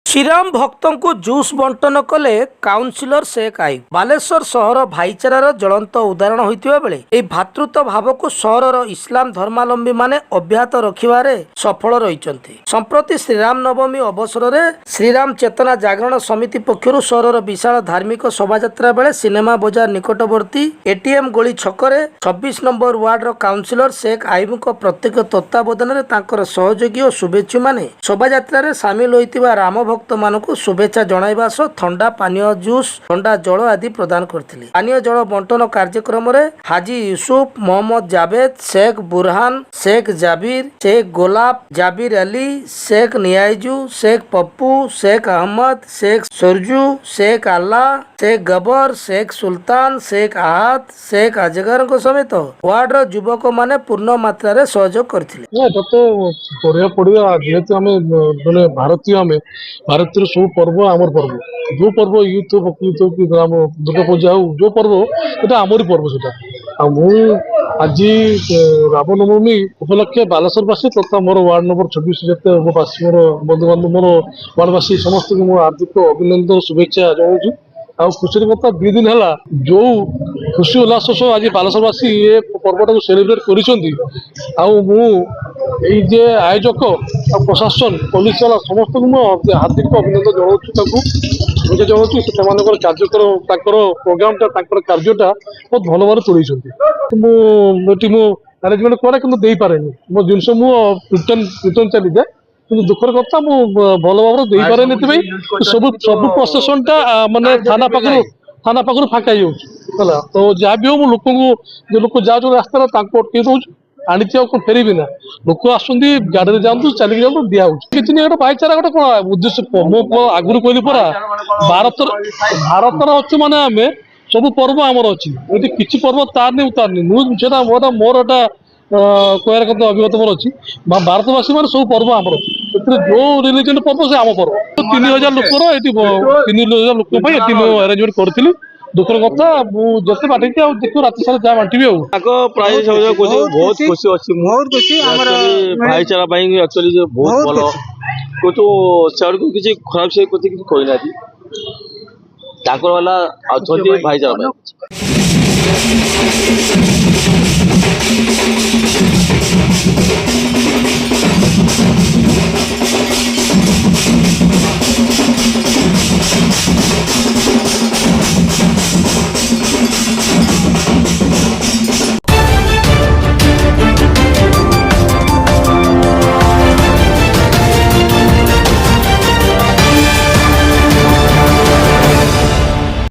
श्रीराम भक्तों को जूस बंटन कले काउनसिलर शेख आयुब। बालेश्वर सहर भाईचारार ज्वलंत उदाहरण होइतिबा बेले एई भातृत्व भाव को सहरर इस्लाम धर्मावलंबी माने अब्याहत रखिबारे सफल रहिचंती। संप्रति श्रीराम नवमी अवसर में श्रीराम चेतना जागरण समिति पक्षरु सहरर विशाल धार्मिक शोभायात्रा बेले सिनेमा बजार निकटवर्ती एटीएम गोली छकरे 26 नंबर वार्डर काउनसिलर शेख आयुब प्रत्येक तत्वावधान में तांकर सहयोगी और शुभेच्छु माने शोभायात्रा सामिल होइतिबा राम भक्त मानक शुभेच्छा जणाइबा सह ठंडा पानीय जूस ठंडा जल आदि प्रदान करथिले। पानीय जल बंटन कार्यक्रम रे हाजी यूसुफ मोहम्मद जावेद शेख बुरहान शेख जाबिर शेख गोलाब जाबिर अली शेख नियाजू शेख पप्पू शेख अहमद शेख सुरजू शेख आल्ला शेख गबर शेख सुल्तान शेख आहद शेख अजगर समेत वार्डर युवक माने पूर्ण मात्रा रे सहयोग करथिले। जेहेतु भारतीय भारतीय सब पर्व आमर पर्व जो पर्व यूथ की दुर्गा पूजा हो जो पर्व এটা आमरी पर्व सेटा आज रामनवमी उपलक्षे बालेश्वरवासी तथा मोर वार्ड नंबर 26 जते मोर बंधु बांधव मोर वार्डवासी समस्त को हार्दिक अभिनंदन शुभेच्छा जनाऊँ। आ खुशी कथा 2 दिन है जो खुशी उल्लास सह आज बालेश्वरवासी ये पर्वटा को सेलिब्रेट कर आयोजक प्रशासन पुलिस वाला समस्त को हार्दिक अभिनंदन जनाऊँ जनाऊँ कार्यक्रम प्रोग्राम कार्यटा बहुत भल भाव तोड़ी मैनेजमेंट करे कि पारे मो जिन रिटर्न चली जाए कि दुखर कथा भल भाव दे पारे सब सब प्रशासन टा माने थाना पाखर फाँका है तो जहाँ भी हो लोक जो लोक जाओ रास्ता अटके दौर आनी फेरबी ना लोक आसुँच गाड़ी जातु चलिए जातु दिया किसी गोटे भाईचारा गोटे कौन उद्देश्य मो आगुरी कहली परा भारतर अच्छे माने आम सब पर्व आमर अच्छी यदि किसी पर्व तार नहीं उतार नहीं मुझे मोर एटा कहर कथा अभिमत मोर अच्छी भारतवासी मैंने सब पर्व आमर जो रिलीजन पर्व से आम पर्व 3000 लोकर ये 3000 लोक अरेंजमेंट करी दुखर कथा जिते बांटी देखो रात सारा जहाँ बांटी प्राय बहुत खुशी अच्छी बहुत खुशी भाईचारा एक्चुअली बहुत भल तो को किसी खराब से कहना भाईचारा।